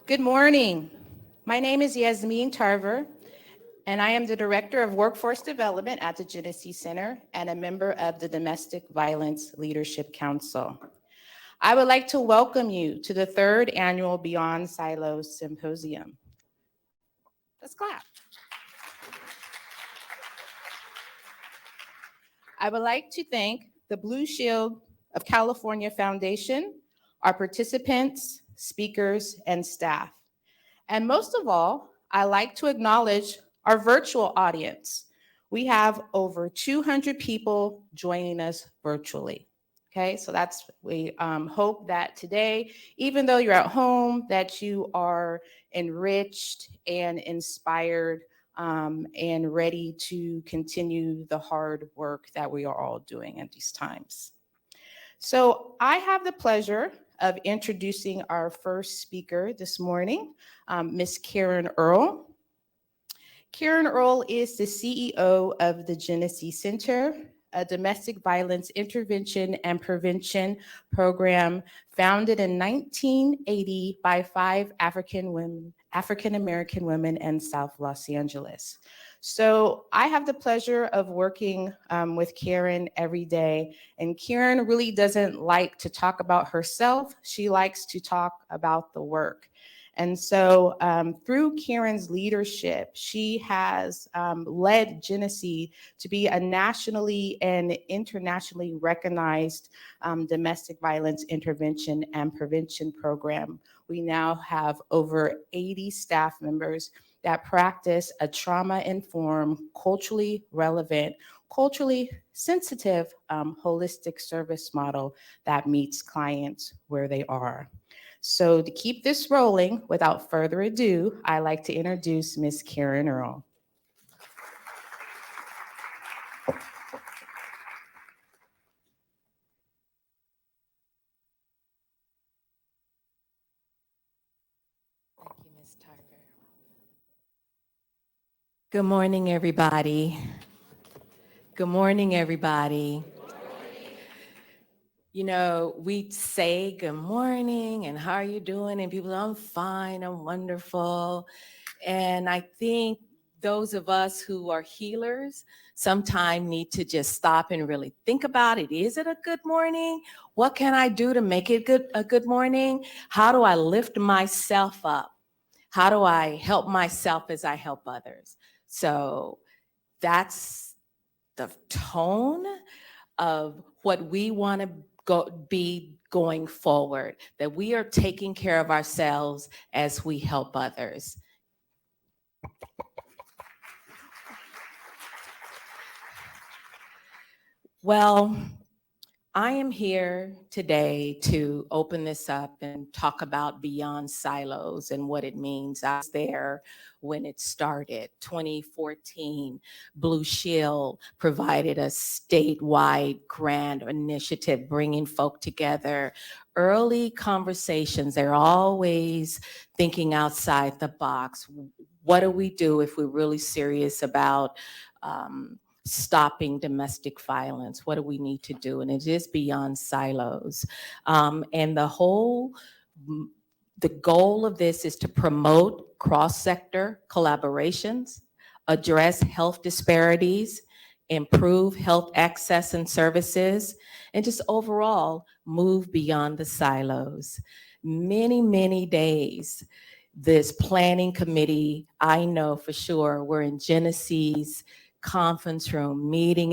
Good morning. My name is Yasmin Tarver, and I am the Director of Workforce Development at the Jenesse Center and a member of the Domestic Violence Leadership Council. I would like to welcome you to the third annual Beyond Silos Symposium. Let's clap. I would like to thank the Blue Shield of California Foundation, our participants, speakers, and staff. And most of all, I like to acknowledge our virtual audience. We have over 200 people joining us virtually. Okay, so we hope that today, even though you're at home, that you are enriched and inspired and ready to continue the hard work that we are all doing at these times. So I have the pleasure of introducing our first speaker this morning, Ms. Karen Earl. Karen Earl is the CEO of the Jenesse Center, a domestic violence intervention and prevention program founded in 1980 by 5 African-American women in South Los Angeles. So I have the pleasure of working with Karen every day, and Karen really doesn't like to talk about herself. She likes to talk about the work. And so through Karen's leadership, she has led Jenesse to be a nationally and internationally recognized domestic violence intervention and prevention program. We now have over 80 staff members that practice a trauma-informed, culturally relevant, culturally sensitive, holistic service model that meets clients where they are. So to keep this rolling, without further ado, I'd like to introduce Ms. Karen Earl. Thank you, Ms. Tarver. Good morning, everybody. Good morning, everybody. You know, we say good morning and how are you doing? And people, I'm fine, I'm wonderful. And I think those of us who are healers sometimes need to just stop and really think about it. Is it a good morning? What can I do to make it a good morning? How do I lift myself up? How do I help myself as I help others? So that's the tone of what we want to be going forward, that we are taking care of ourselves as we help others. Well, I am here today to open this up and talk about Beyond Silos and what it means. I was there when it started, 2014. Blue Shield provided a statewide grant initiative bringing folk together. Early conversations, they're always thinking outside the box. What do we do if we're really serious about stopping domestic violence? What do we need to do? And it is Beyond Silos. And the goal of this is to promote cross-sector collaborations, address health disparities, improve health access and services, and just overall move beyond the silos. Many, many days, this planning committee, I know for sure, we're in Jennesse's conference room, meeting.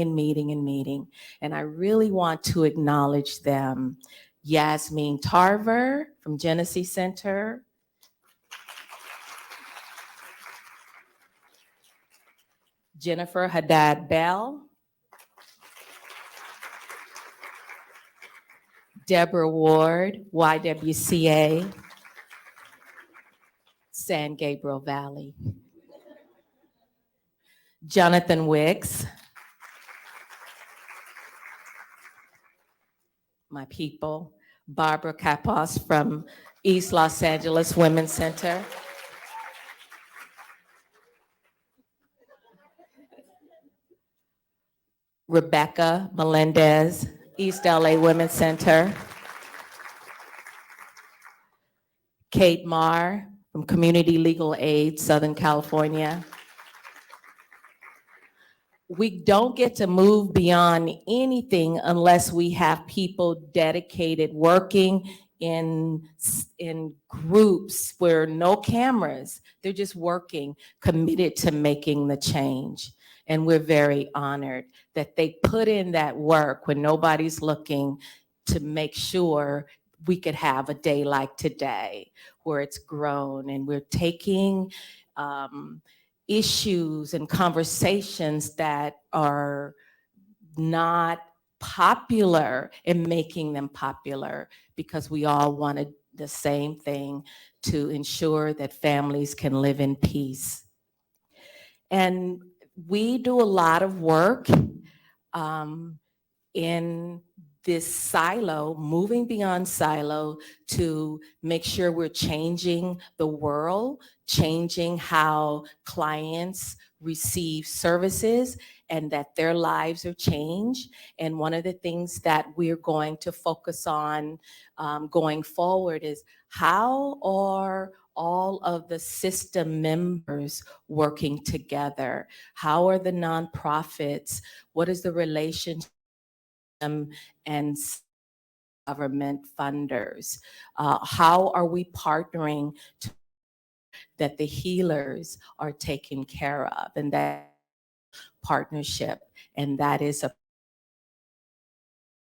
And I really want to acknowledge them. Yasmin Tarver from Jenesse Center. Jennifer Haddad Bell. Deborah Ward, YWCA. San Gabriel Valley. Jonathan Wicks, my people, Barbara Kapos from East Los Angeles Women's Center, Rebecca Melendez, East LA Women's Center, Kate Marr from Community Legal Aid, Southern California. We don't get to move beyond anything unless we have people dedicated, working in groups where no cameras, they're just working, committed to making the change. And we're very honored that they put in that work when nobody's looking to make sure we could have a day like today where it's grown and we're taking issues and conversations that are not popular and making them popular, because we all wanted the same thing, to ensure that families can live in peace. And we do a lot of work in this silo, moving beyond silo to make sure we're changing the world, changing how clients receive services, and that their lives are changed. And one of the things that we're going to focus on going forward is how are all of the system members working together? How are the nonprofits? What is the relationship and government funders? How are we partnering to that the healers are taken care of? And that partnership, and that is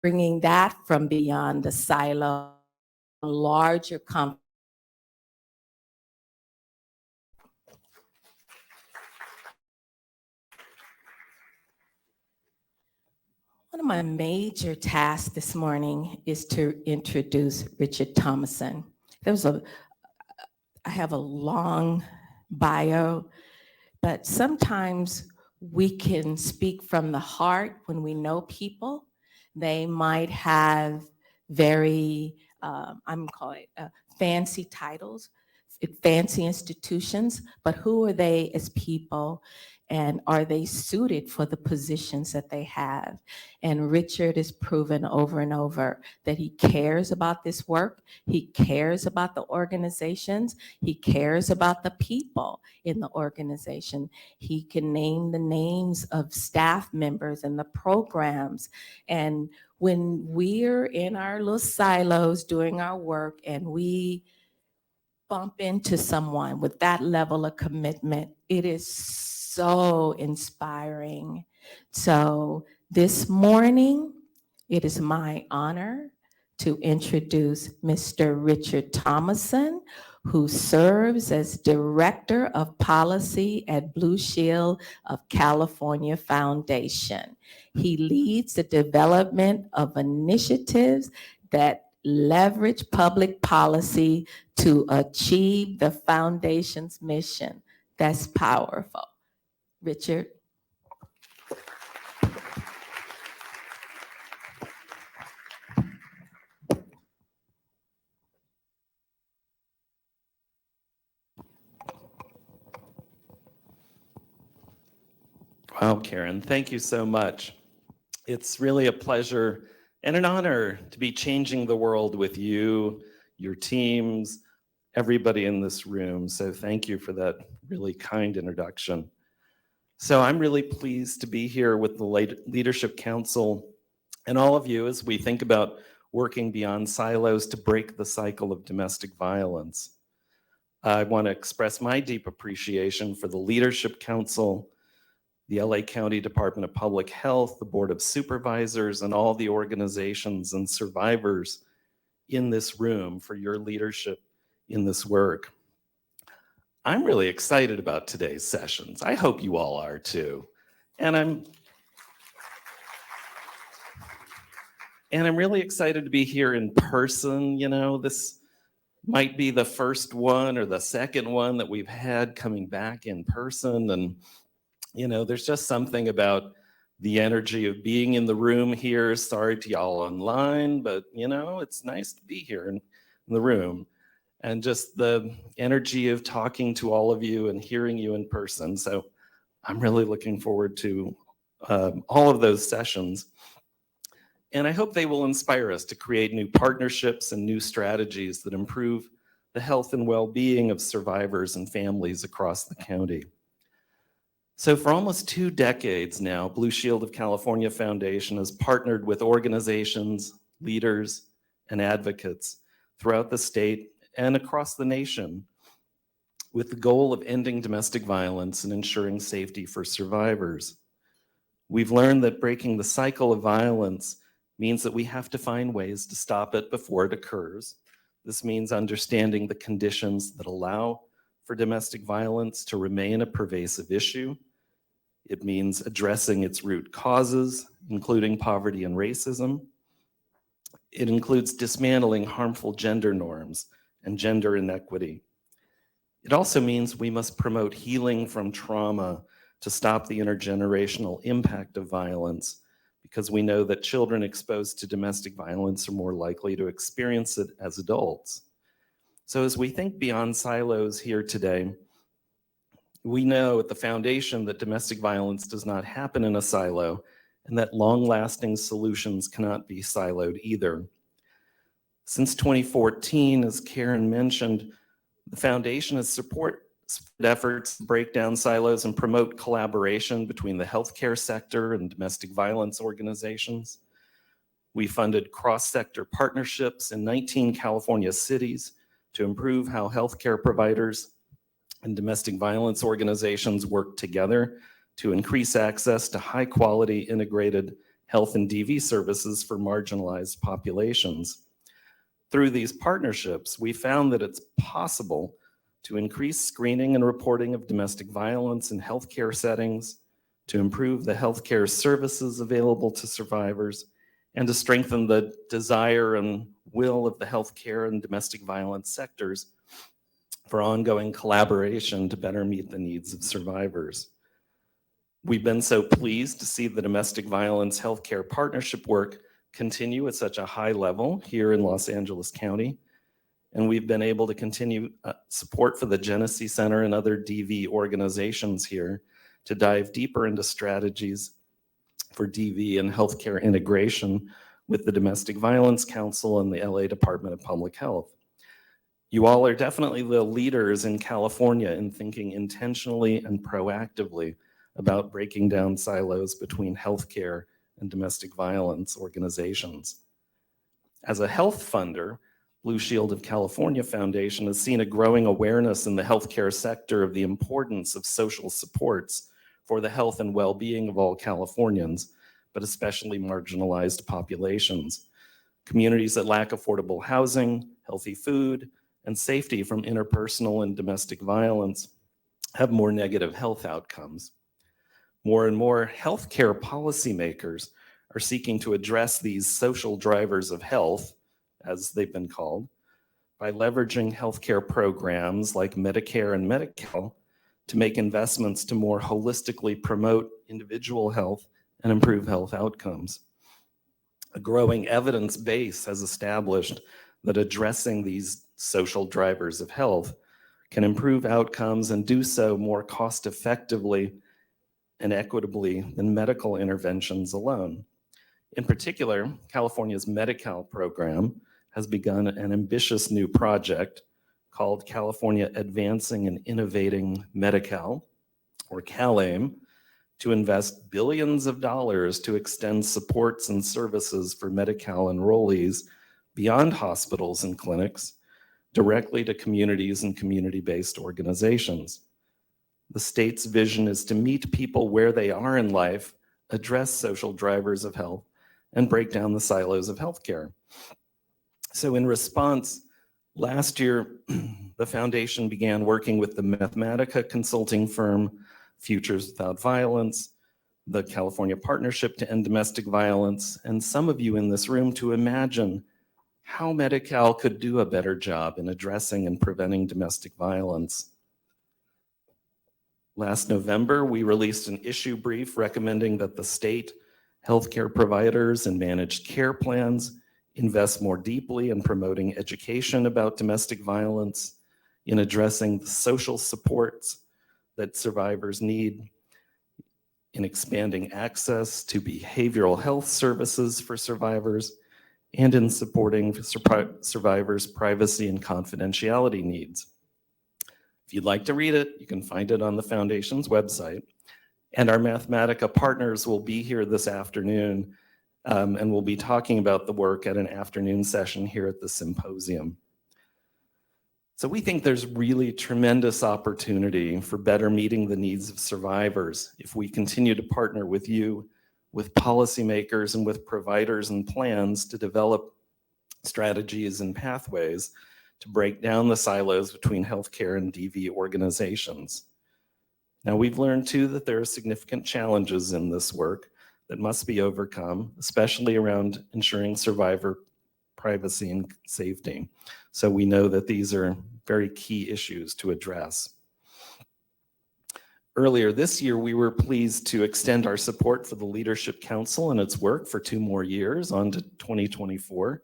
bringing that from beyond the silo, larger company. One of my major tasks this morning is to introduce Richard Thomason. I have a long bio, but sometimes we can speak from the heart when we know people. They might have very, I'm calling it fancy titles, fancy institutions, but who are they as people? And are they suited for the positions that they have? And Richard has proven over and over that he cares about this work. He cares about the organizations. He cares about the people in the organization. He can name the names of staff members and the programs. And when we're in our little silos doing our work and we bump into someone with that level of commitment, it is so inspiring. So this morning, it is my honor to introduce Mr. Richard Thomason, who serves as Director of Policy at Blue Shield of California Foundation. He leads the development of initiatives that leverage public policy to achieve the foundation's mission. That's powerful. Richard. Wow, Karen, thank you so much. It's really a pleasure and an honor to be changing the world with you, your teams, everybody in this room. So thank you for that really kind introduction. So I'm really pleased to be here with the Leadership Council and all of you as we think about working beyond silos to break the cycle of domestic violence. I want to express my deep appreciation for the Leadership Council, the LA County Department of Public Health, the Board of Supervisors, and all the organizations and survivors in this room for your leadership in this work. I'm really excited about today's sessions. I hope you all are too. And I'm really excited to be here in person. You know, this might be the first one or the second one that we've had coming back in person. And you know, there's just something about the energy of being in the room here. Sorry to y'all online, but you know, it's nice to be here in the room. And just the energy of talking to all of you and hearing you in person. So I'm really looking forward to all of those sessions. And I hope they will inspire us to create new partnerships and new strategies that improve the health and well-being of survivors and families across the county. So for almost 2 decades now, Blue Shield of California Foundation has partnered with organizations, leaders, and advocates throughout the state and across the nation with the goal of ending domestic violence and ensuring safety for survivors. We've learned that breaking the cycle of violence means that we have to find ways to stop it before it occurs. This means understanding the conditions that allow for domestic violence to remain a pervasive issue. It means addressing its root causes, including poverty and racism. It includes dismantling harmful gender norms and gender inequity. It also means we must promote healing from trauma to stop the intergenerational impact of violence, because we know that children exposed to domestic violence are more likely to experience it as adults. So as we think beyond silos here today, we know at the foundation that domestic violence does not happen in a silo, and that long-lasting solutions cannot be siloed either. Since 2014, as Karen mentioned, the foundation has supported efforts to break down silos and promote collaboration between the healthcare sector and domestic violence organizations. We funded cross-sector partnerships in 19 California cities to improve how healthcare providers and domestic violence organizations work together to increase access to high-quality integrated health and DV services for marginalized populations. Through these partnerships, we found that it's possible to increase screening and reporting of domestic violence in healthcare settings, to improve the healthcare services available to survivors, and to strengthen the desire and will of the healthcare and domestic violence sectors for ongoing collaboration to better meet the needs of survivors. We've been so pleased to see the domestic violence healthcare partnership work continue at such a high level here in Los Angeles County. And we've been able to continue support for the Jenesse Center and other DV organizations here to dive deeper into strategies for DV and healthcare integration with the Domestic Violence Council and the LA Department of Public Health. You all are definitely the leaders in California in thinking intentionally and proactively about breaking down silos between healthcare and domestic violence organizations. As a health funder, Blue Shield of California Foundation has seen a growing awareness in the healthcare sector of the importance of social supports for the health and well-being of all Californians, but especially marginalized populations. Communities that lack affordable housing, healthy food, and safety from interpersonal and domestic violence have more negative health outcomes. More and more healthcare policymakers are seeking to address these social drivers of health, as they've been called, by leveraging healthcare programs like Medicare and Medi-Cal to make investments to more holistically promote individual health and improve health outcomes. A growing evidence base has established that addressing these social drivers of health can improve outcomes and do so more cost effectively and equitably than medical interventions alone. In particular, California's Medi-Cal program has begun an ambitious new project called California Advancing and Innovating Medi-Cal, or CalAIM, to invest billions of dollars to extend supports and services for Medi-Cal enrollees beyond hospitals and clinics, directly to communities and community-based organizations. The state's vision is to meet people where they are in life, address social drivers of health, and break down the silos of healthcare. So in response, last year, the foundation began working with the Mathematica consulting firm, Futures Without Violence, the California Partnership to End Domestic Violence, and some of you in this room to imagine how Medi-Cal could do a better job in addressing and preventing domestic violence. Last November, we released an issue brief recommending that the state healthcare providers and managed care plans invest more deeply in promoting education about domestic violence, in addressing the social supports that survivors need, in expanding access to behavioral health services for survivors, and in supporting survivors' privacy and confidentiality needs. If you'd like to read it, you can find it on the Foundation's website. And our Mathematica partners will be here this afternoon, and we'll be talking about the work at an afternoon session here at the symposium. So we think there's really tremendous opportunity for better meeting the needs of survivors if we continue to partner with you, with policymakers, and with providers and plans to develop strategies and pathways to break down the silos between healthcare and DV organizations. Now, we've learned too that there are significant challenges in this work that must be overcome, especially around ensuring survivor privacy and safety. So we know that these are very key issues to address. Earlier this year, we were pleased to extend our support for the Leadership Council and its work for 2 more years on to 2024.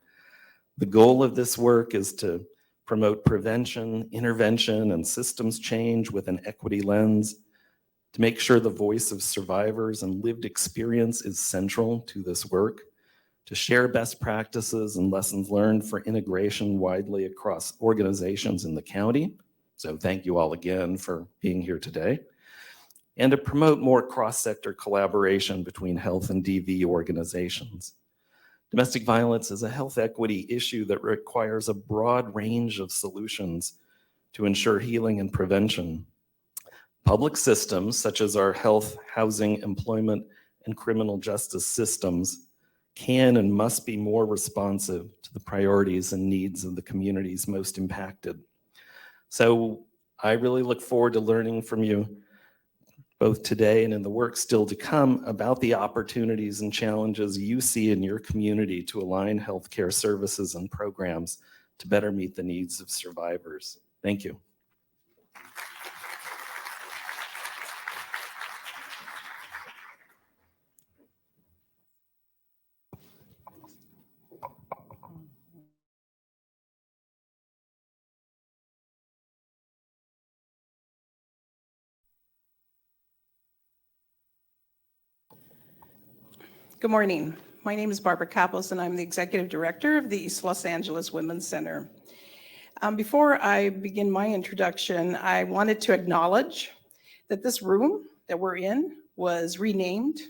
The goal of this work is to promote prevention, intervention, and systems change with an equity lens, to make sure the voice of survivors and lived experience is central to this work, to share best practices and lessons learned for integration widely across organizations in the county. So thank you all again for being here today. And to promote more cross-sector collaboration between health and DV organizations. Domestic violence is a health equity issue that requires a broad range of solutions to ensure healing and prevention. Public systems, such as our health, housing, employment, and criminal justice systems, can and must be more responsive to the priorities and needs of the communities most impacted. So I really look forward to learning from you both today and in the work still to come about the opportunities and challenges you see in your community to align healthcare services and programs to better meet the needs of survivors. Thank you. Good morning. My name is Barbara Kapos, and I'm the Executive Director of the East Los Angeles Women's Center. Before I begin my introduction, I wanted to acknowledge that this room that we're in was renamed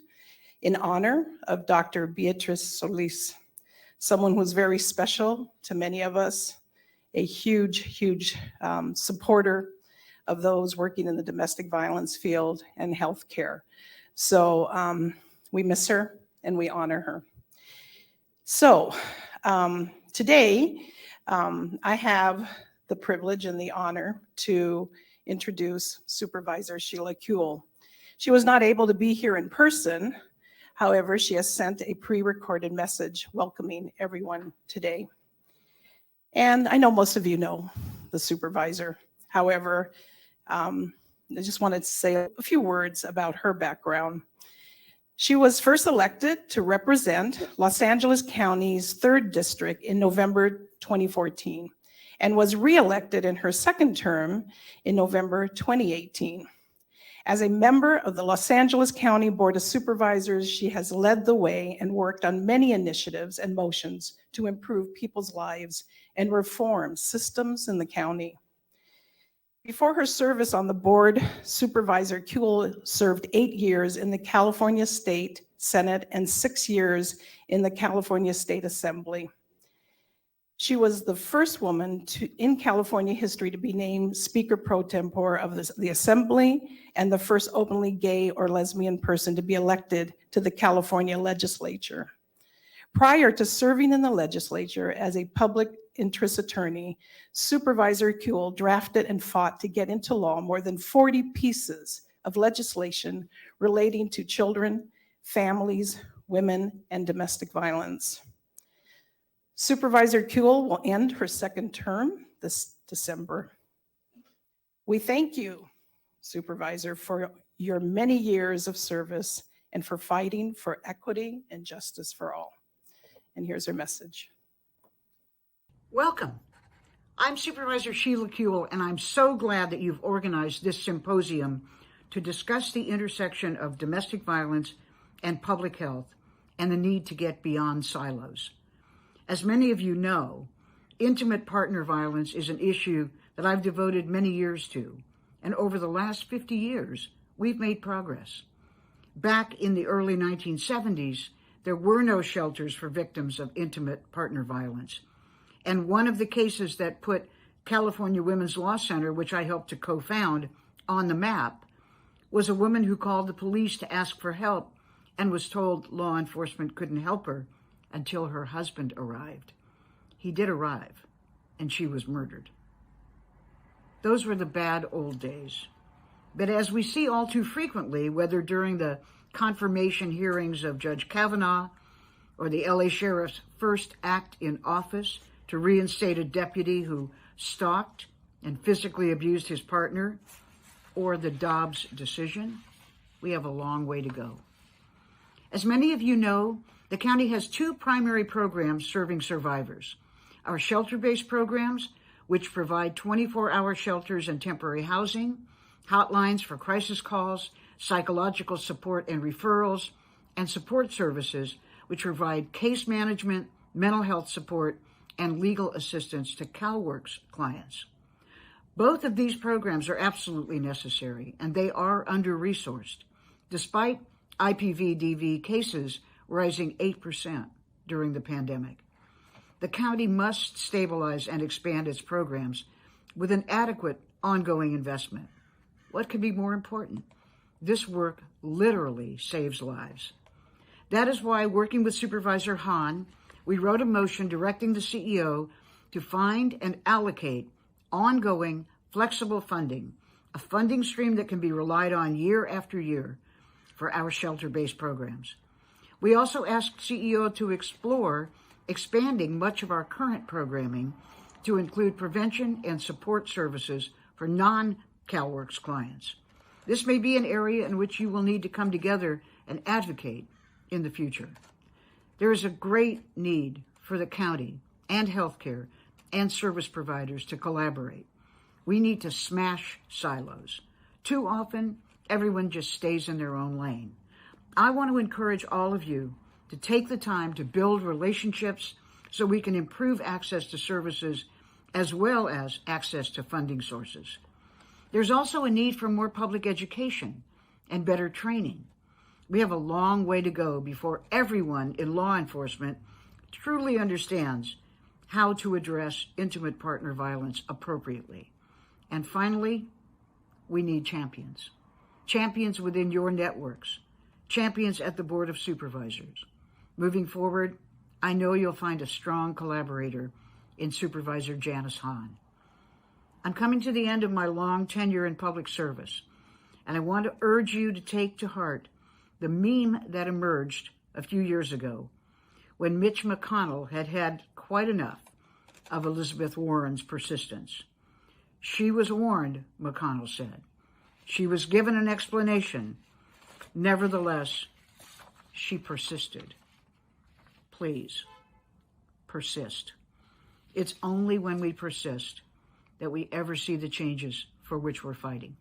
in honor of Dr. Beatrice Solis, someone who's very special to many of us, a huge supporter of those working in the domestic violence field and healthcare. So we miss her and we honor her. So today, I have the privilege and the honor to introduce Supervisor Sheila Kuehl. She was not able to be here in person. However, she has sent a pre-recorded message welcoming everyone today. And I know most of you know the supervisor. However, I just wanted to say a few words about her background. She was first elected to represent Los Angeles County's 3rd District in November 2014 and was re-elected in her 2nd term in November 2018. As a member of the Los Angeles County Board of Supervisors, she has led the way and worked on many initiatives and motions to improve people's lives and reform systems in the county. Before her service on the board, Supervisor Kuehl served 8 years in the California State Senate and 6 years in the California State Assembly. She was the first woman in California history to be named Speaker Pro Tempore of the Assembly and the first openly gay or lesbian person to be elected to the California legislature. Prior to serving in the legislature as a public interest attorney, Supervisor Kuehl drafted and fought to get into law more than 40 pieces of legislation relating to children, families, women, and domestic violence. Supervisor Kuehl will end her 2nd term this December. We thank you, Supervisor, for your many years of service and for fighting for equity and justice for all. And here's her message. Welcome. I'm Supervisor Sheila Kuehl, and I'm so glad that you've organized this symposium to discuss the intersection of domestic violence and public health and the need to get beyond silos. As many of you know, intimate partner violence is an issue that I've devoted many years to, and over the last 50 years, we've made progress. Back in the early 1970s, there were no shelters for victims of intimate partner violence. And one of the cases that put California Women's Law Center, which I helped to co-found, on the map was a woman who called the police to ask for help and was told law enforcement couldn't help her until her husband arrived. He did arrive, and she was murdered. Those were the bad old days. But as we see all too frequently, whether during the confirmation hearings of Judge Kavanaugh or the LA Sheriff's first act in office to reinstate a deputy who stalked and physically abused his partner, or the Dobbs decision, we have a long way to go. As many of you know, the county has two primary programs serving survivors. Our shelter-based programs, which provide 24-hour shelters and temporary housing, hotlines for crisis calls, psychological support and referrals, and support services, which provide case management, mental health support, and legal assistance to CalWORKS clients. Both of these programs are absolutely necessary, and they are under-resourced, despite IPV-DV cases rising 8% during the pandemic. The county must stabilize and expand its programs with an adequate ongoing investment. What could be more important? This work literally saves lives. That is why, working with Supervisor Hahn, we wrote a motion directing the CEO to find and allocate ongoing, flexible funding, a funding stream that can be relied on year after year for our shelter-based programs. We also asked CEO to explore expanding much of our current programming to include prevention and support services for non-CalWORKS clients. This may be an area in which you will need to come together and advocate in the future. There is a great need for the county and healthcare and service providers to collaborate. We need to smash silos. Too often, everyone just stays in their own lane. I want to encourage all of you to take the time to build relationships so we can improve access to services as well as access to funding sources. There's also a need for more public education and better training. We have a long way to go before everyone in law enforcement truly understands how to address intimate partner violence appropriately. And finally, we need champions. Champions within your networks. Champions at the Board of Supervisors. Moving forward, I know you'll find a strong collaborator in Supervisor Jenesse Hahn. I'm coming to the end of my long tenure in public service, and I want to urge you to take to heart the meme that emerged a few years ago when Mitch McConnell had had quite enough of Elizabeth Warren's persistence. She was warned, McConnell said. She was given an explanation. Nevertheless, she persisted. Please, persist. It's only when we persist that we ever see the changes for which we're fighting.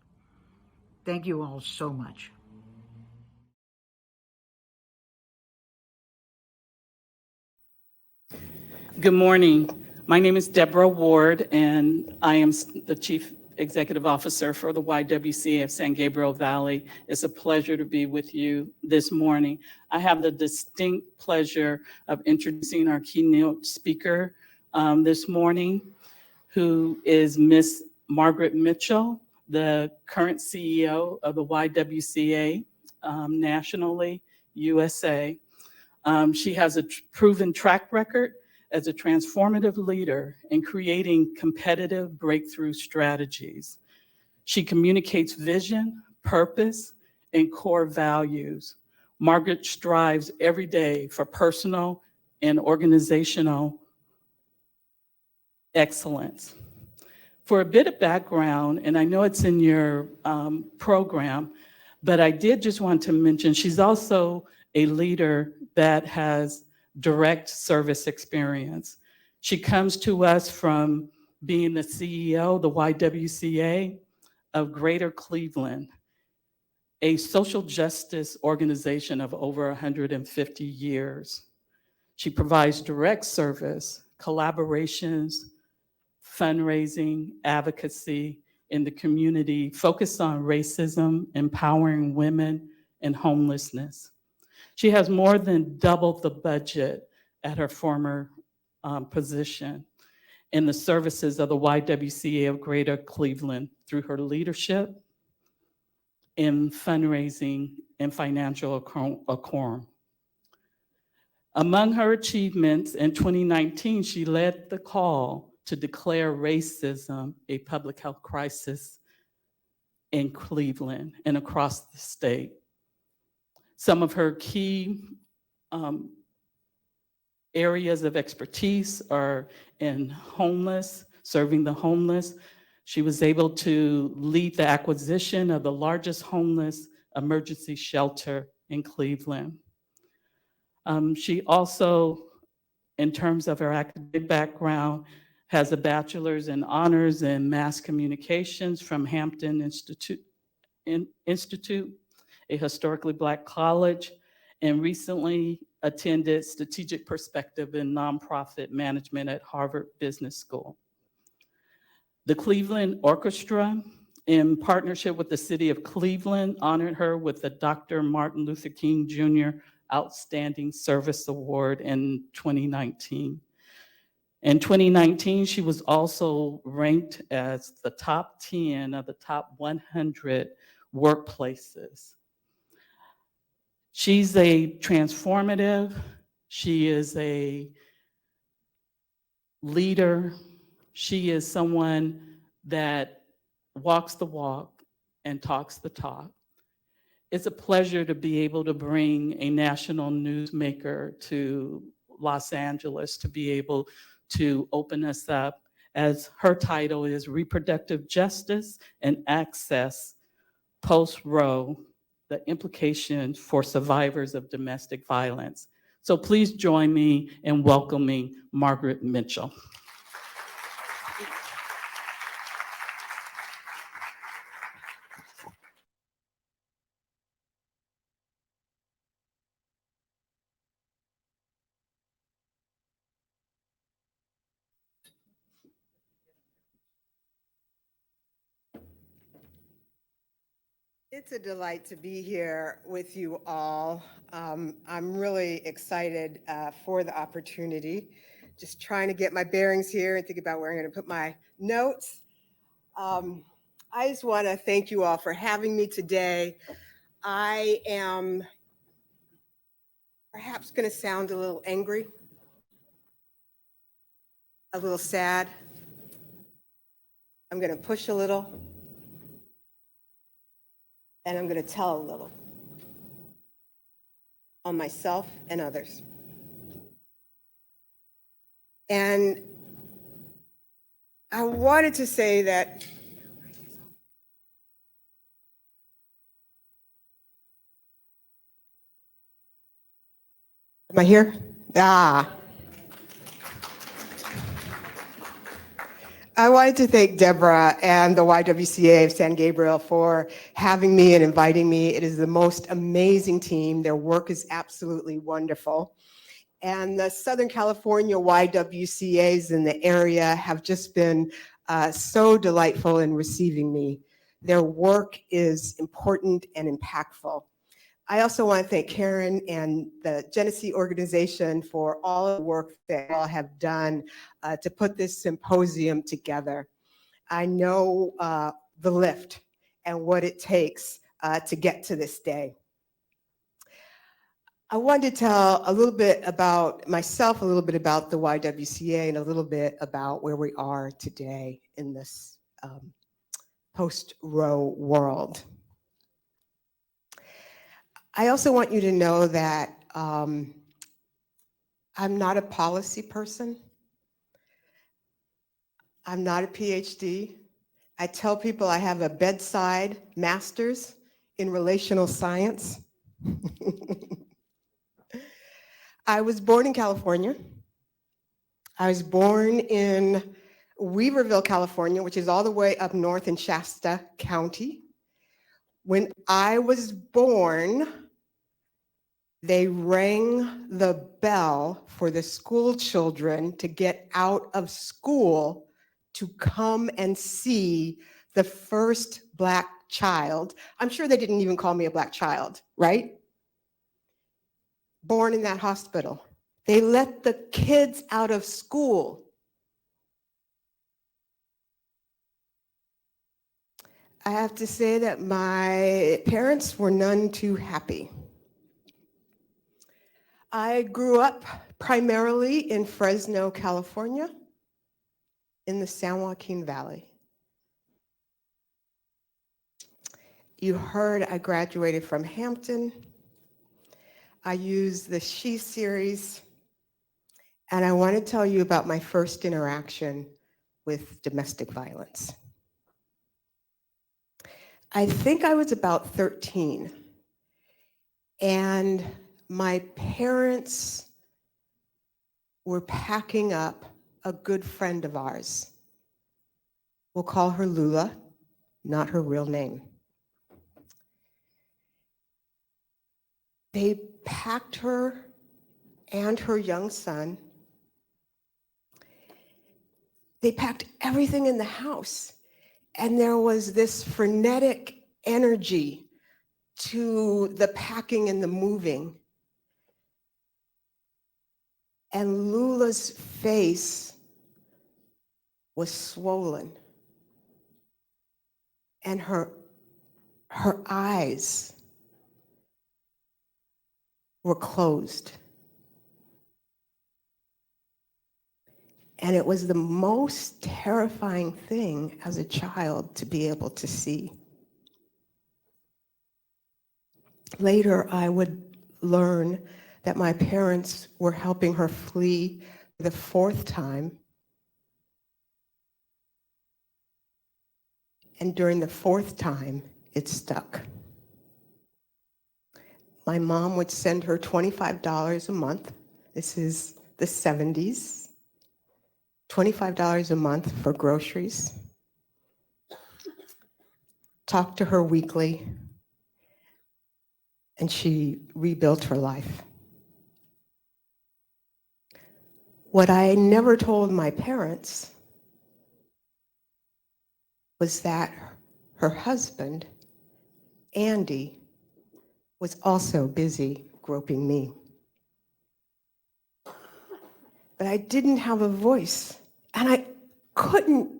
Thank you all so much. Good morning. My name is Deborah Ward, and I am the Chief Executive Officer for the YWCA of San Gabriel Valley. It's a pleasure to be with you this morning. I have the distinct pleasure of introducing our keynote speaker this morning, who is Miss Margaret Mitchell, the current CEO of the YWCA nationally, USA. She has a proven track record as a transformative leader in creating competitive breakthrough strategies. She communicates vision, purpose, and core values. Margaret strives every day for personal and organizational excellence. For a bit of background, and I know it's in your program, but I did just want to mention she's also a leader that has direct service experience. She comes to us from being the CEO, the YWCA of Greater Cleveland, a social justice organization of over 150 years. She provides direct service, collaborations, fundraising, advocacy in the community focused on racism, empowering women, and homelessness. She has more than doubled the budget at her former position in the services of the YWCA of Greater Cleveland through her leadership in fundraising and financial quorum. Among her achievements in 2019, she led the call to declare racism a public health crisis in Cleveland and across the state. Some of her key areas of expertise are in serving the homeless. She was able to lead the acquisition of the largest homeless emergency shelter in Cleveland. She also, in terms of her academic background, has a bachelor's in honors in mass communications from Hampton Institute, a historically Black college, and recently attended Strategic Perspective in Nonprofit Management at Harvard Business School. The Cleveland Orchestra, in partnership with the City of Cleveland, honored her with the Dr. Martin Luther King Jr. Outstanding Service Award in 2019. In 2019, she was also ranked as the top 10 of the top 100 workplaces. She's a transformative, she is a leader, she is someone that walks the walk and talks the talk. It's a pleasure to be able to bring a national newsmaker to Los Angeles to be able to open us up, as her title is Reproductive Justice and Access Post-Roe, the implications for survivors of domestic violence. So please join me in welcoming Margaret Mitchell. It's a delight to be here with you all. I'm really excited for the opportunity. Just trying to get my bearings here and think about where I'm going to put my notes. I just want to thank you all for having me today. I am perhaps going to sound a little angry, a little sad. I'm going to push a little. And I'm going to tell a little on myself and others. And I wanted to say that am I here? I wanted to thank Deborah and the YWCA of San Gabriel for having me and inviting me. It is the most amazing team. Their work is absolutely wonderful. And the Southern California YWCAs in the area have just been so delightful in receiving me. Their work is important and impactful. I also want to thank Karen and the Jenesse organization for all the work that you all have done to put this symposium together. I know the lift and what it takes to get to this day. I wanted to tell a little bit about myself, a little bit about the YWCA, and a little bit about where we are today in this post-Roe world. I also want you to know that I'm not a policy person. I'm not a PhD. I tell people I have a bedside master's in relational science. I was born in California. I was born in Weaverville, California, which is all the way up north in Shasta County. When I was born, They rang the bell for the school children to get out of school to come and see the first Black child. I'm sure they didn't even call me a Black child, right? Born in that hospital. They let the kids out of school. I have to say that my parents were none too happy. I grew up primarily in Fresno, California, in the San Joaquin Valley. You heard I graduated from Hampton. I used the She series, and I want to tell you about my first interaction with domestic violence. I think I was about 13, and my parents were packing up a good friend of ours. We'll call her Lula, not her real name. They packed her and her young son. They packed everything in the house. And there was this frenetic energy to the packing and the moving. And Lula's face was swollen. And her eyes were closed. And it was the most terrifying thing as a child to be able to see. Later, I would learn that my parents were helping her flee the fourth time. And during the fourth time, it stuck. My mom would send her $25 a month. This is the 70s. $25 a month for groceries. Talk to her weekly, and she rebuilt her life. What I never told my parents was that her husband, Andy, was also busy groping me. But I didn't have a voice, and I couldn't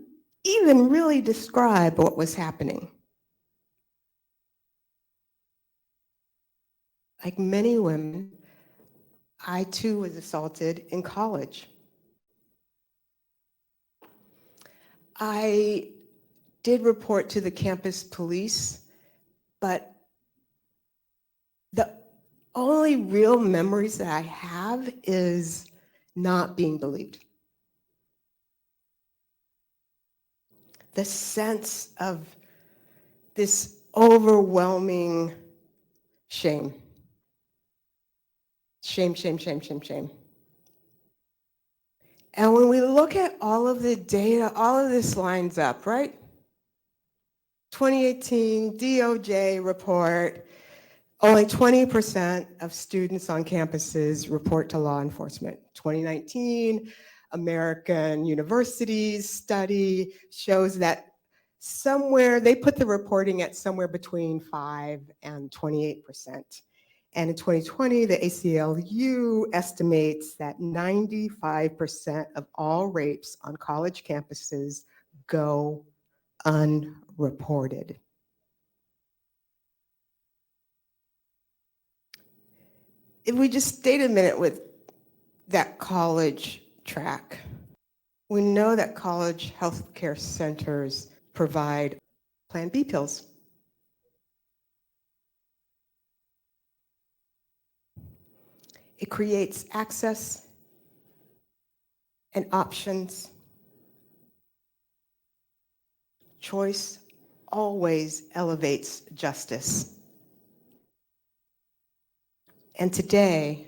even really describe what was happening. Like many women, I too was assaulted in college. I did report to the campus police, but the only real memories that I have is not being believed. The sense of this overwhelming shame. Shame, shame, shame, shame, shame. And when we look at all of the data, all of this lines up, right? 2018 DOJ report, only 20% of students on campuses report to law enforcement. 2019 American Universities study shows that somewhere, they put the reporting at somewhere between 5 and 28%. And in 2020, the ACLU estimates that 95% of all rapes on college campuses go unreported. If we just stayed a minute with that college track, we know that college healthcare centers provide Plan B pills. It creates access and options. Choice always elevates justice. And today,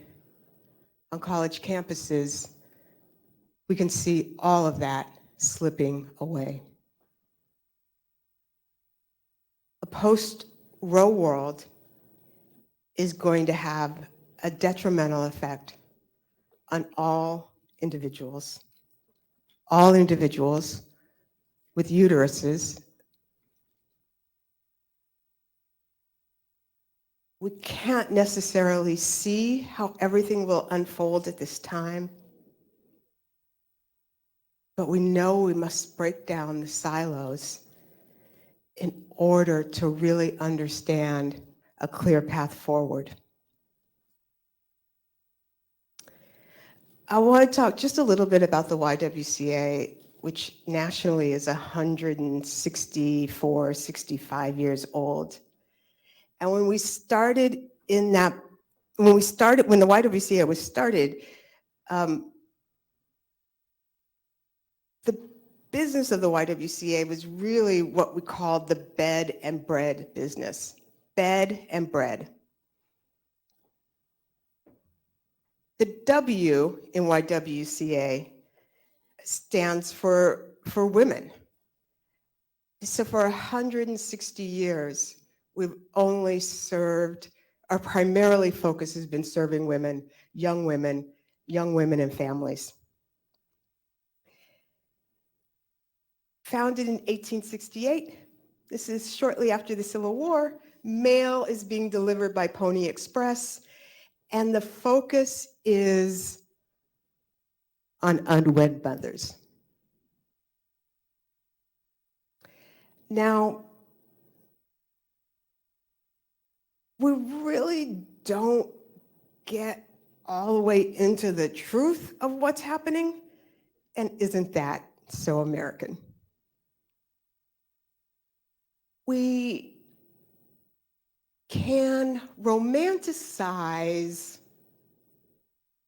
on college campuses, we can see all of that slipping away. A post-Roe world is going to have a detrimental effect on all individuals with uteruses. We can't necessarily see how everything will unfold at this time, but we know we must break down the silos in order to really understand a clear path forward. I want to talk just a little bit about the YWCA, which nationally is 164, 65 years old. And when the YWCA was started, the business of the YWCA was really what we called the bed and bread business. Bed and bread. The W in YWCA stands for women. So for 160 years, we've only served, our primary focus has been serving women and families. Founded in 1868, this is shortly after the Civil War, mail is being delivered by Pony Express, and the focus is on unwed mothers. Now, we really don't get all the way into the truth of what's happening, and isn't that so American? We can romanticize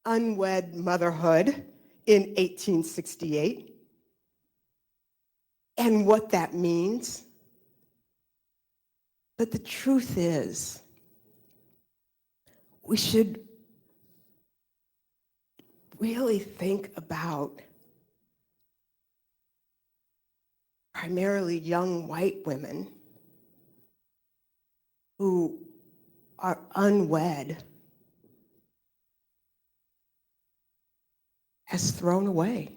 unwed motherhood in 1868 and what that means. But the truth is, we should really think about primarily young white women who are unwed as thrown away.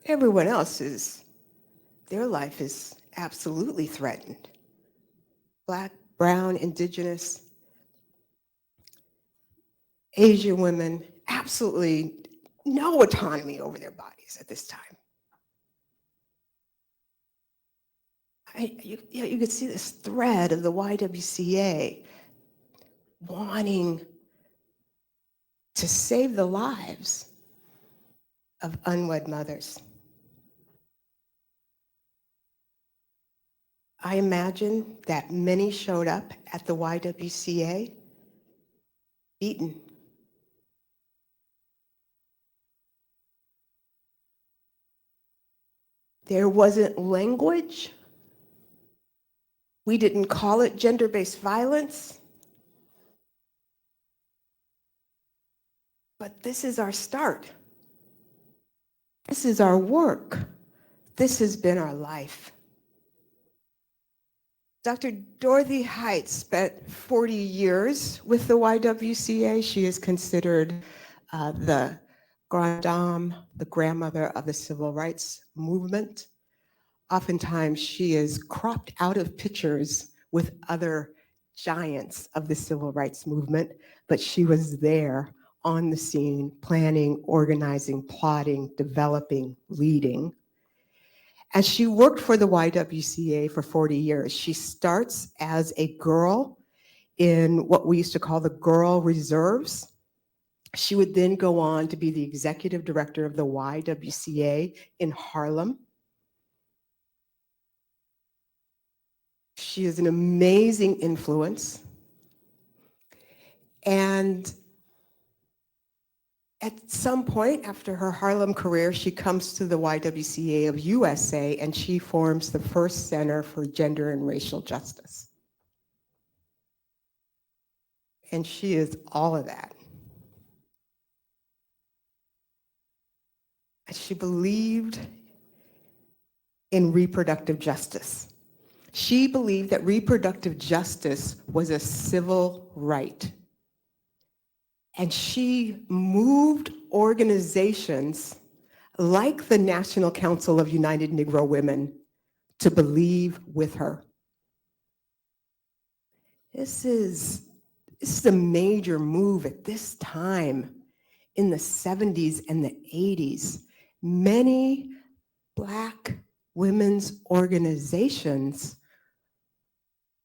Everyone else their life is absolutely threatened. Black, brown, indigenous, Asian women, absolutely no autonomy over their bodies at this time. You can see this thread of the YWCA wanting to save the lives of unwed mothers. I imagine that many showed up at the YWCA beaten. There wasn't language. We didn't call it gender-based violence. But this is our start. This is our work. This has been our life. Dr. Dorothy Height spent 40 years with the YWCA. She is considered the grande dame, the grandmother of the civil rights movement. Oftentimes, she is cropped out of pictures with other giants of the civil rights movement, but she was there on the scene, planning, organizing, plotting, developing, leading. And she worked for the YWCA for 40 years. She starts as a girl in what we used to call the Girl Reserves. She would then go on to be the executive director of the YWCA in Harlem. She is an amazing influence. And at some point after her Harlem career, she comes to the YWCA of USA and she forms the first Center for Gender and Racial Justice. And she is all of that. She believed in reproductive justice. She believed that reproductive justice was a civil right. And she moved organizations like the National Council of United Negro Women to believe with her. This is a major move at this time in the 70s and the 80s. Many Black women's organizations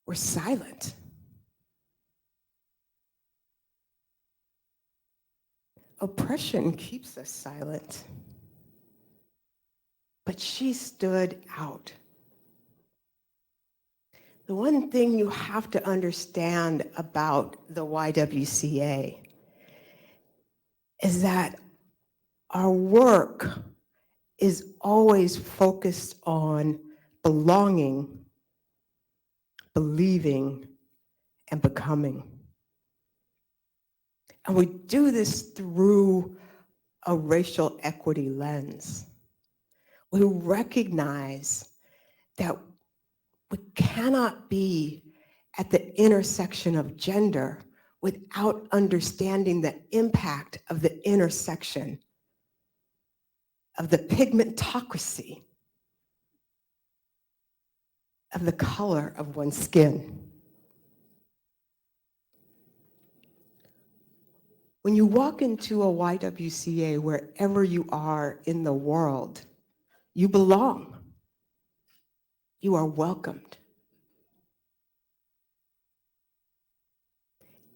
were silent. Oppression keeps us silent. But she stood out. The one thing you have to understand about the YWCA is that our work is always focused on belonging, believing, and becoming. And we do this through a racial equity lens. We recognize that we cannot be at the intersection of gender without understanding the impact of the intersection of the pigmentocracy of the color of one's skin. When you walk into a YWCA, wherever you are in the world, you belong. You are welcomed.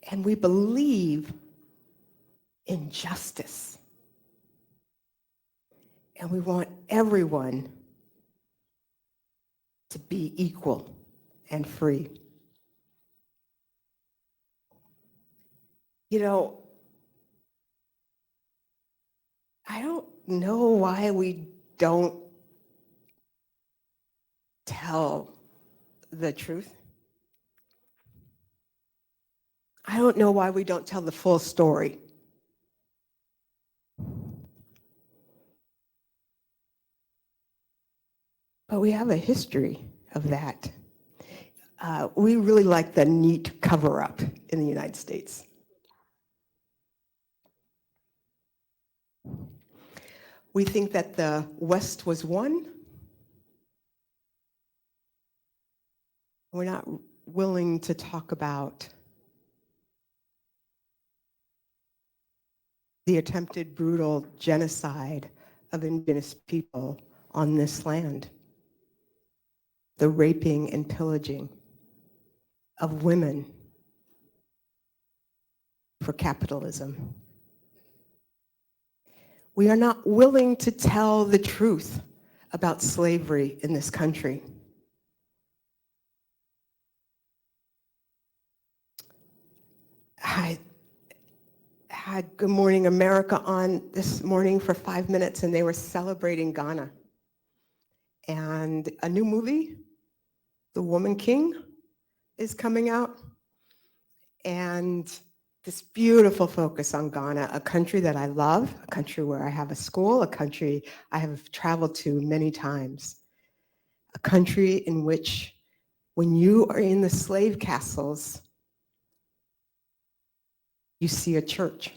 And we believe in justice. And we want everyone to be equal and free. You know, I don't know why we don't tell the truth. I don't know why we don't tell the full story. But we have a history of that. We really like the neat cover-up in the United States. We think that the West was one. We're not willing to talk about the attempted brutal genocide of indigenous people on this land, the raping and pillaging of women for capitalism. We are not willing to tell the truth about slavery in this country. I had Good Morning America on this morning for 5 minutes, and they were celebrating Ghana. And a new movie, The Woman King, is coming out. And this beautiful focus on Ghana, a country that I love, a country where I have a school, a country I have traveled to many times, a country in which when you are in the slave castles, you see a church.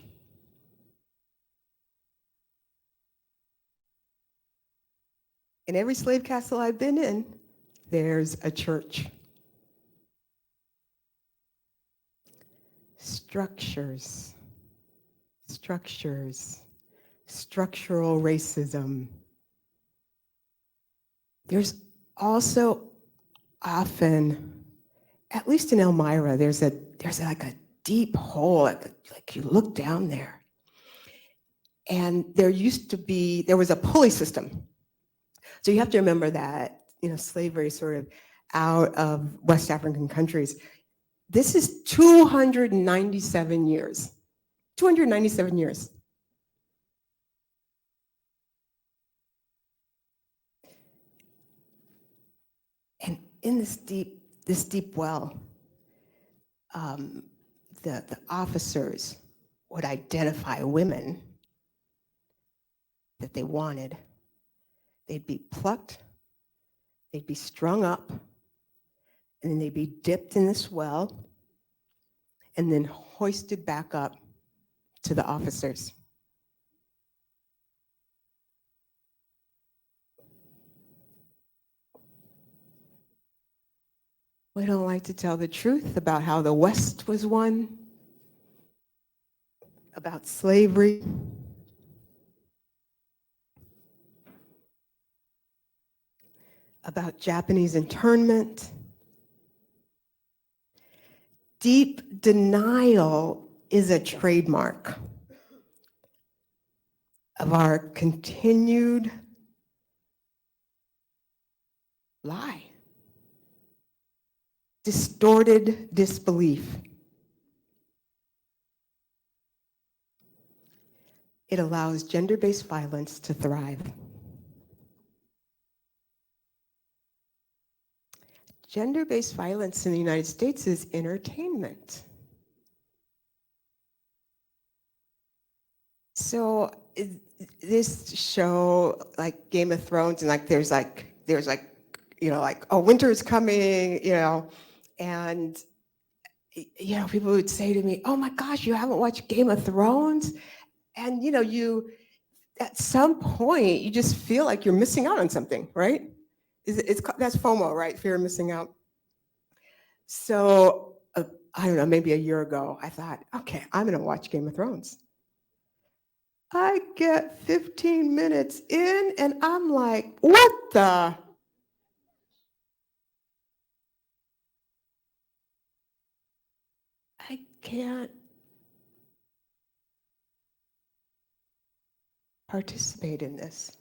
In every slave castle I've been in, there's a church. Structures, structural racism. There's also often, at least in Elmira, there's like a deep hole, like you look down there. And there was a pulley system. So you have to remember that, slavery is sort of out of West African countries. This is 297 years. 297 years. And in this deep well, the officers would identify women that they wanted. They'd be plucked, they'd be strung up, and then they'd be dipped in this well and then hoisted back up to the officers. We don't like to tell the truth about how the West was won, about slavery, about Japanese internment. Deep denial is a trademark of our continued lie. Distorted disbelief. It allows gender-based violence to thrive. Gender-based violence in the United States is entertainment. So this show, like Game of Thrones, and there's oh, winter is coming, and people would say to me, "Oh my gosh, you haven't watched Game of Thrones?" And you at some point you just feel like you're missing out on something, right? That's FOMO, right? Fear of missing out. So I don't know, maybe a year ago, I thought, okay, I'm going to watch Game of Thrones. I get 15 minutes in and I'm like, what the? I can't participate in this.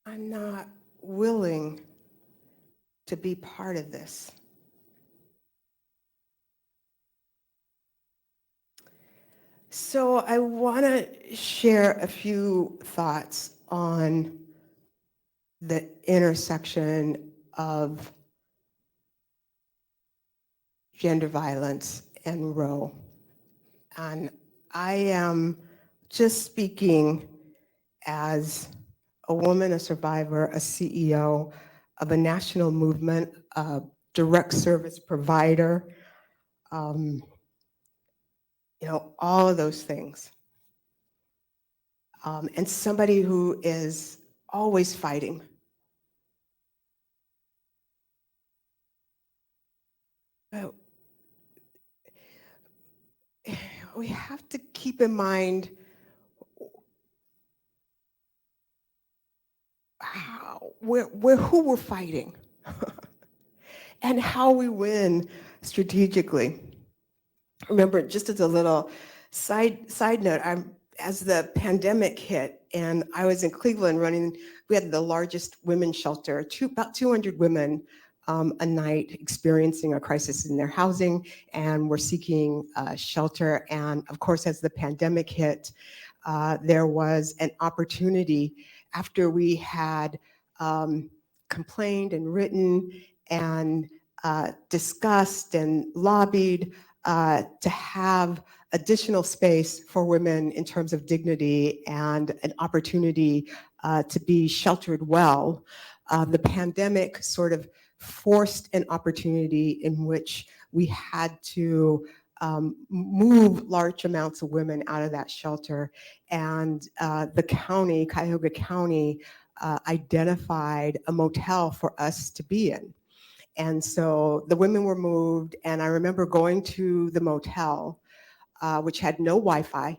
I'm not willing to be part of this. So I want to share a few thoughts on the intersection of gender violence and Roe. And I am just speaking as a woman, a survivor, a CEO of a national movement, a direct service provider, all of those things. And somebody who is always fighting. But we have to keep in mind who we're fighting and how we win strategically. Remember, just as a little side note, as the pandemic hit and I was in Cleveland we had the largest women's shelter, about 200 women a night experiencing a crisis in their housing and were seeking shelter. And of course, as the pandemic hit, there was an opportunity after we had complained and written and discussed and lobbied to have additional space for women in terms of dignity and an opportunity to be sheltered well. The pandemic sort of forced an opportunity in which we had to move large amounts of women out of that shelter. And the county, Cuyahoga County, identified a motel for us to be in. And so the women were moved, and I remember going to the motel, which had no Wi-Fi.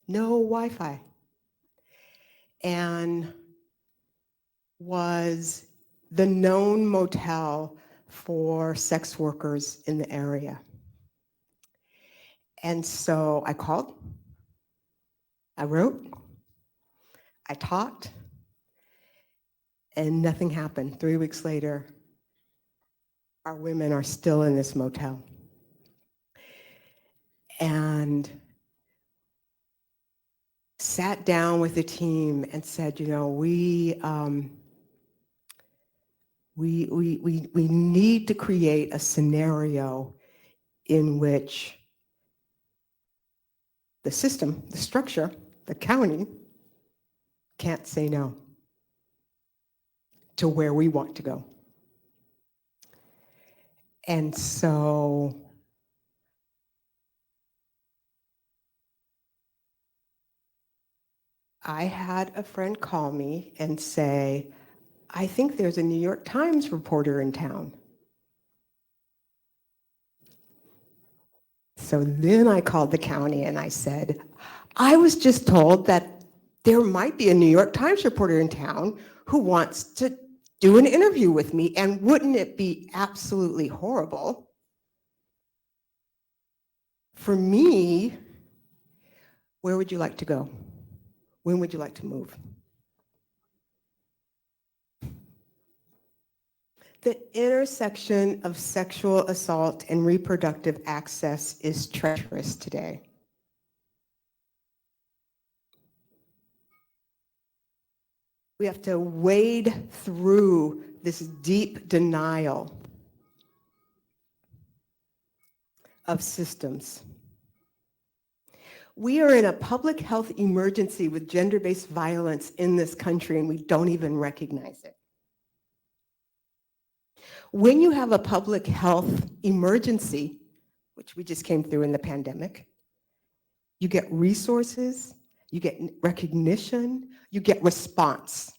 No Wi-Fi. And was the known motel for sex workers in the area. And so I called, I wrote, I talked, and nothing happened. 3 weeks later, our women are still in this motel. And sat down with the team and said, we need to create a scenario in which the system, the structure, the county can't say no. to where we want to go. And so I had a friend call me and say, I think there's a New York Times reporter in town. So then I called the county and I said, I was just told that there might be a New York Times reporter in town who wants to do an interview with me, and wouldn't it be absolutely horrible for me? Where would you like to go? When would you like to move? The intersection of sexual assault and reproductive access is treacherous today. We have to wade through this deep denial of systems. We are in a public health emergency with gender-based violence in this country, and we don't even recognize it. When you have a public health emergency, which we just came through in the pandemic, you get resources, you get recognition, you get response.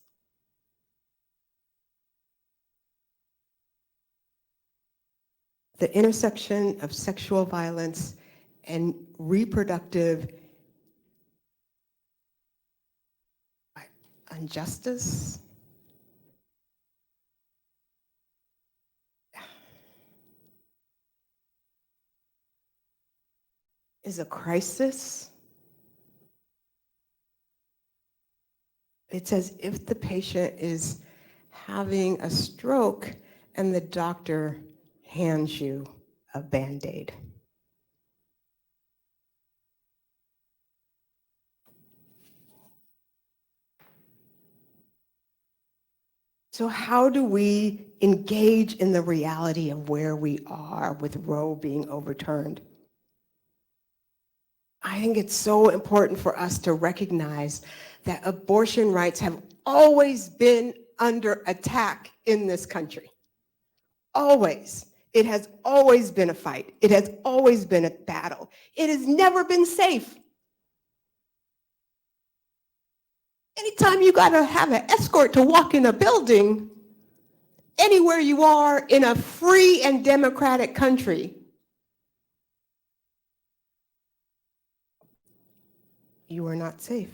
The intersection of sexual violence and reproductive injustice is a crisis. It's as if the patient is having a stroke and the doctor hands you a Band-Aid. So how do we engage in the reality of where we are with Roe being overturned? I think it's so important for us to recognize that abortion rights have always been under attack in this country. Always. It has always been a fight. It has always been a battle. It has never been safe. Anytime you gotta have an escort to walk in a building, anywhere you are in a free and democratic country, you are not safe.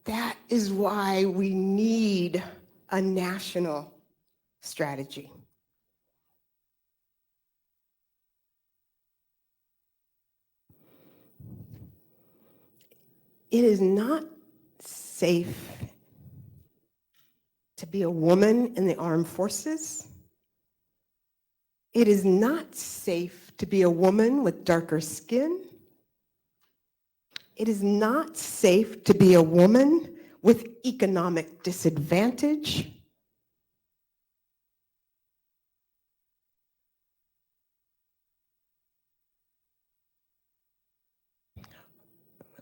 That is why we need a national strategy. It is not safe to be a woman in the armed forces. It is not safe to be a woman with darker skin. It is not safe to be a woman with economic disadvantage.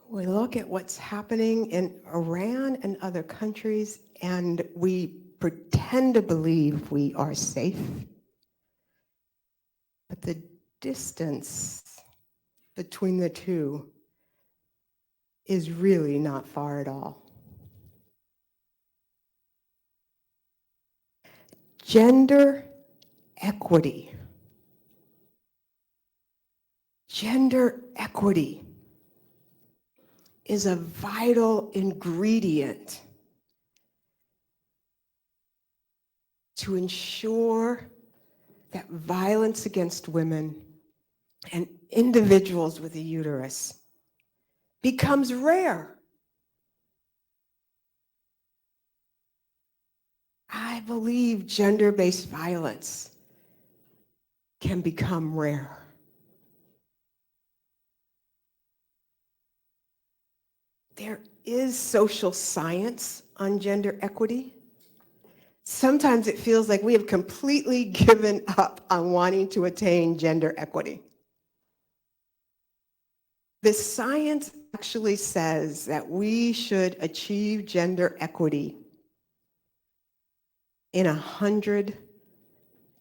We look at what's happening in Iran and other countries, and we pretend to believe we are safe. But the distance between the two is really not far at all. Gender equity. Gender equity is a vital ingredient to ensure that violence against women and individuals with a uterus becomes rare. I believe gender-based violence can become rare. There is social science on gender equity. Sometimes it feels like we have completely given up on wanting to attain gender equity. The science actually says that we should achieve gender equity in 100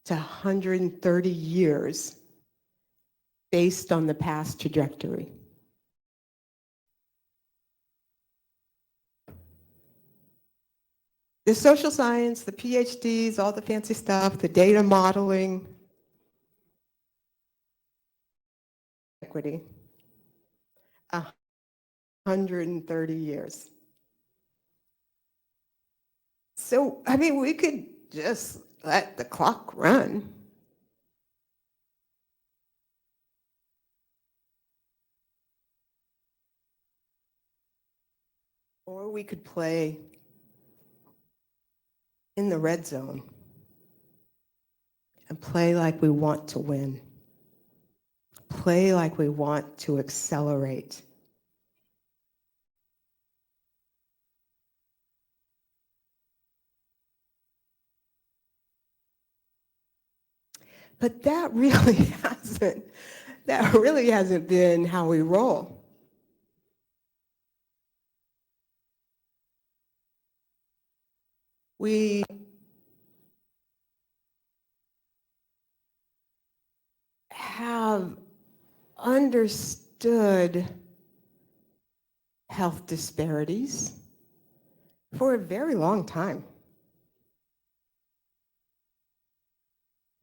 to 130 years based on the past trajectory. The social science, the PhDs, all the fancy stuff, the data modeling, equity, 130 years. So, I mean, we could just let the clock run. Or we could play in the red zone and play like we want to win. Play like we want to accelerate. But that really hasn't been how we roll. We have understood health disparities for a very long time.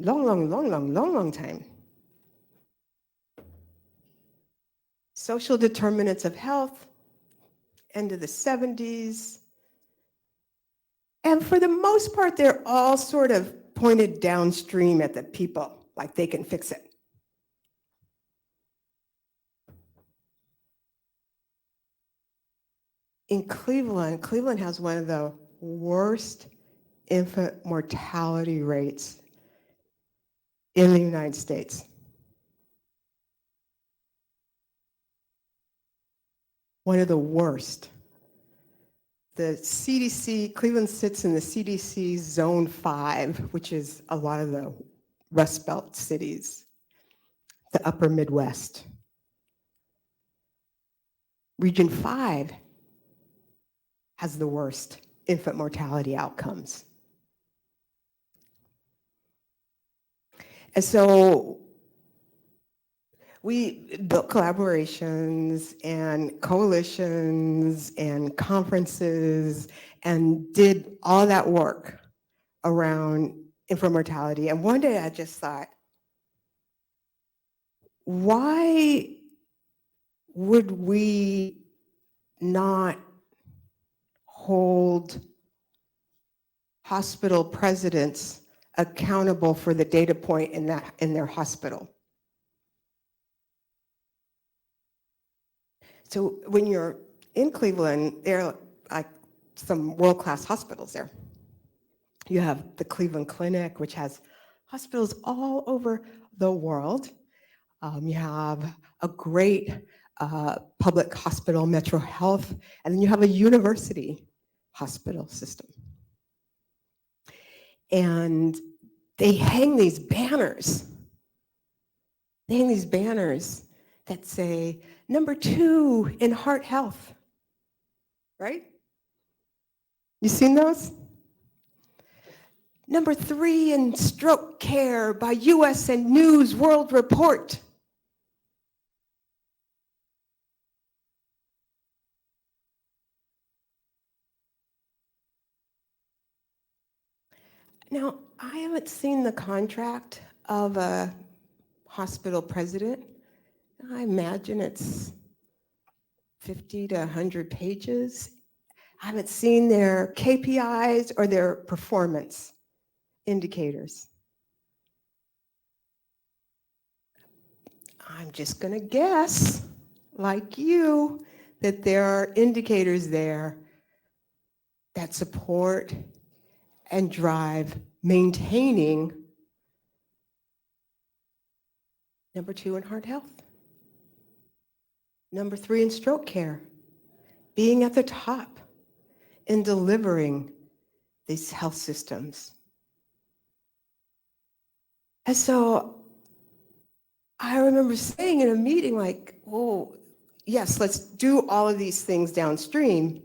Long time. Social determinants of health, end of the 70s. And for the most part, they're all sort of pointed downstream at the people, like they can fix it. In Cleveland has one of the worst infant mortality rates in the United States. One of the worst. The CDC, Cleveland sits in the CDC Zone 5, which is a lot of the Rust Belt cities, the upper Midwest. Region 5 has the worst infant mortality outcomes. And so we built collaborations and coalitions and conferences and did all that work around infant mortality. And one day I just thought, why would we not hold hospital presidents accountable for the data point in their hospital? So when you're in Cleveland, there are like some world-class hospitals there. You have the Cleveland Clinic, which has hospitals all over the world. You have a great public hospital, Metro Health, and then you have a university hospital system. And they hang these banners. They hang these banners that say, #2 in heart health, right? You seen those? #3 in stroke care by USA News World Report. Now, I haven't seen the contract of a hospital president. I imagine it's 50 to 100 pages. I haven't seen their KPIs or their performance indicators. I'm just going to guess, like you, that there are indicators there that support and drive maintaining #2 in heart health. #3 in stroke care, being at the top in delivering these health systems. And so I remember saying in a meeting like, oh, yes, let's do all of these things downstream,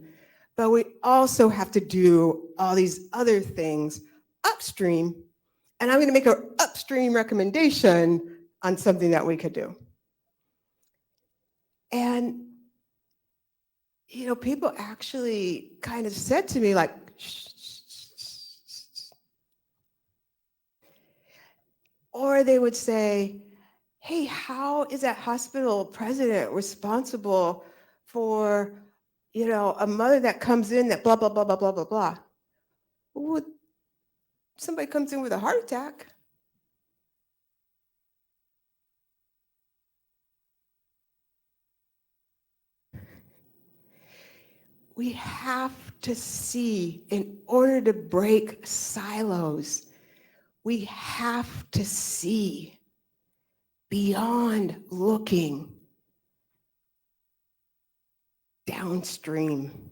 but we also have to do all these other things upstream, and I'm going to make an upstream recommendation on something that we could do. And, you know, people actually kind of said to me like, shh, shh, shh, shh. Or they would say, hey, how is that hospital president responsible for, you know, a mother that comes in that blah, blah, blah, blah, blah, blah, blah. Well, somebody comes in with a heart attack. We have to see, in order to break silos, we have to see beyond looking downstream.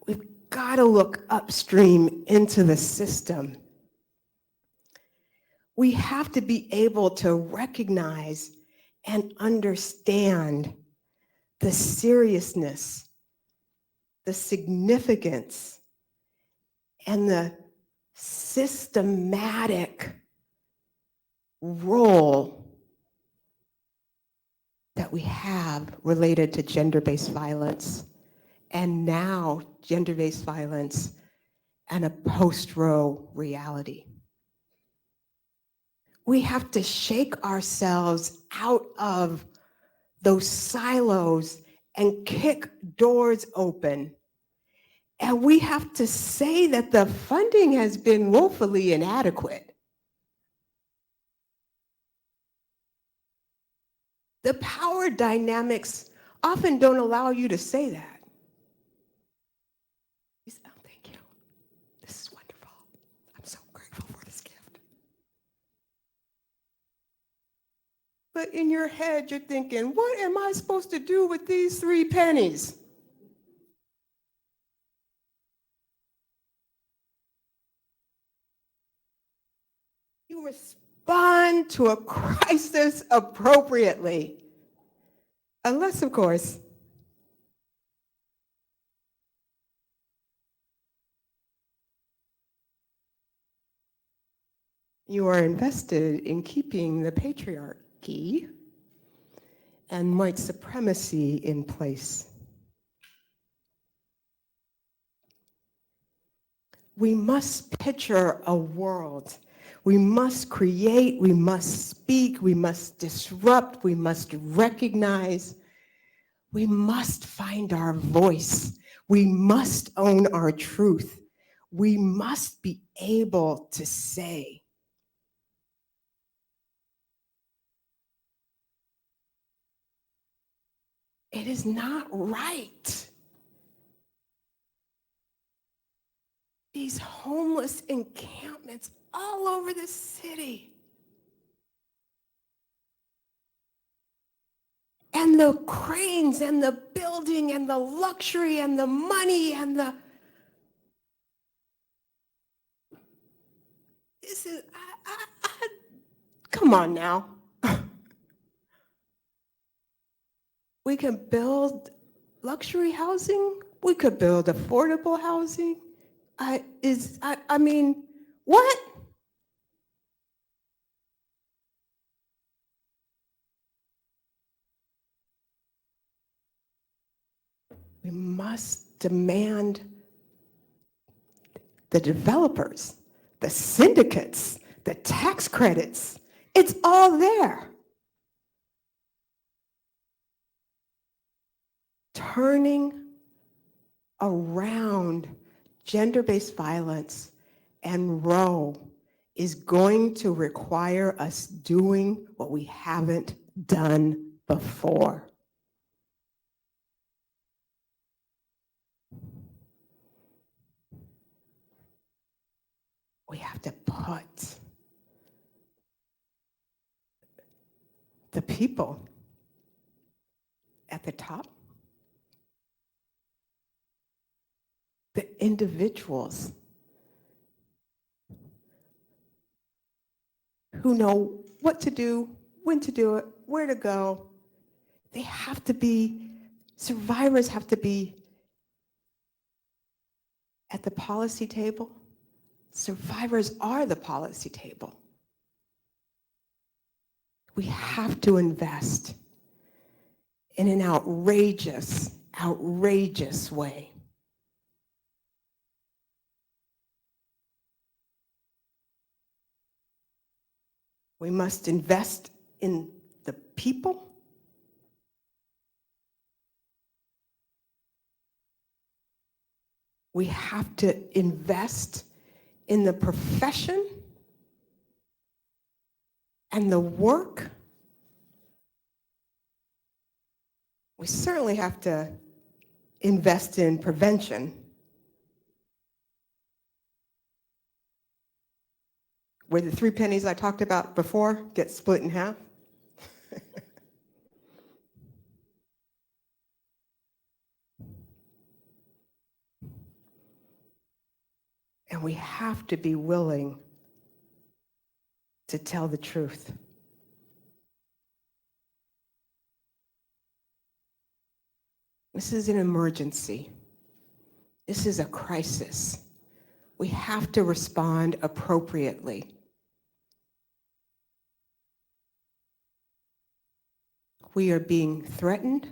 We've got to look upstream into the system. We have to be able to recognize and understand the seriousness, the significance, and the systematic role that we have related to gender-based violence, and now gender-based violence and a post-Roe reality. We have to shake ourselves out of those silos and kick doors open. And we have to say that the funding has been woefully inadequate. The power dynamics often don't allow you to say that. You say, oh, thank you. This is wonderful. I'm so grateful for this gift. But in your head, you're thinking, what am I supposed to do with these 3 pennies? You respond to a crisis appropriately. Unless, of course, you are invested in keeping the patriarchy and white supremacy in place. We must picture a world. We must create, we must speak, we must disrupt, we must recognize, we must find our voice. We must own our truth. We must be able to say, it is not right. These homeless encampments all over the city. And the cranes and the building and the luxury and the money and the... This is, come on now. We can build luxury housing. We could build affordable housing. I mean, what? We must demand the developers, the syndicates, the tax credits. It's all there. Turning around gender-based violence and Roe is going to require us doing what we haven't done before. We have to put the people at the top, the individuals who know what to do, when to do it, where to go. They have to be, survivors have to be at the policy table. Survivors are the policy table. We have to invest in an outrageous, outrageous way. We must invest in the people. We have to invest in the profession and the work. We certainly have to invest in prevention. Where the 3 pennies I talked about before get split in half. And we have to be willing to tell the truth. This is an emergency. This is a crisis. We have to respond appropriately. We are being threatened.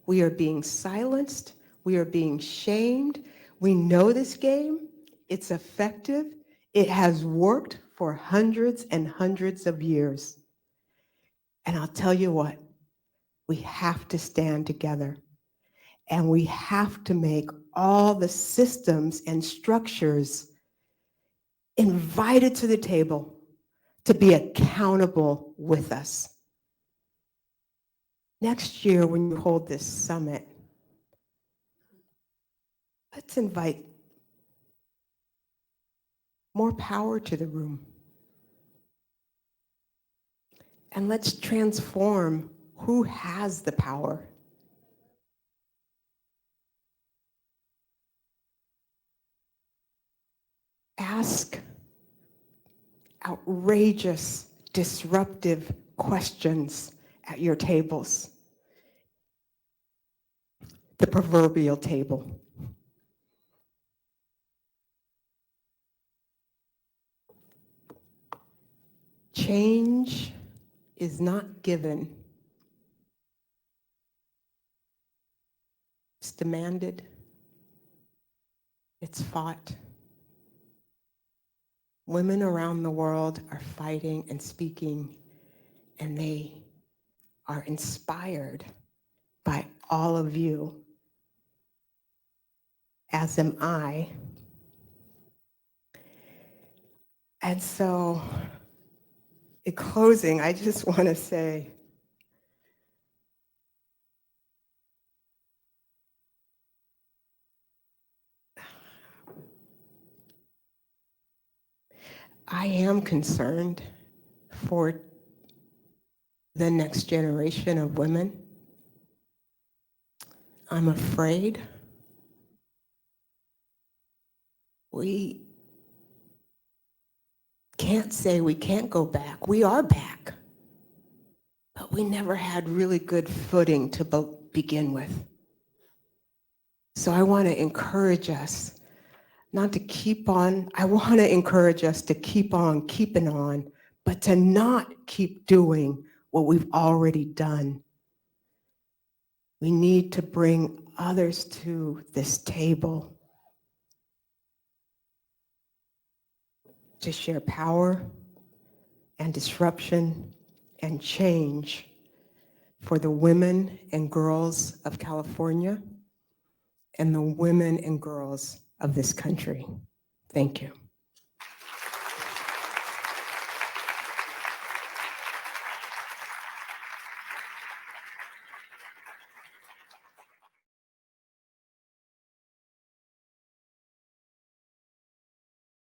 We are being silenced. We are being shamed. We know this game. It's effective. It has worked for hundreds and hundreds of years. And I'll tell you what, we have to stand together. And we have to make all the systems and structures invited to the table to be accountable with us. Next year, when you hold this summit, let's invite more power to the room. And let's transform who has the power. Ask outrageous, disruptive questions at your tables. The proverbial table. Change is not given. It's demanded. It's fought. Women around the world are fighting and speaking, and they are inspired by all of you, as am I. And so, in closing, I just want to say, I am concerned for the next generation of women. I'm afraid we can't say we can't go back. We are back. But we never had really good footing to begin with. So I want to encourage us not to keep on, I want to encourage us to keep on keeping on, but to not keep doing what we've already done. We need to bring others to this table to share power and disruption and change for the women and girls of California and the women and girls of this country. Thank you.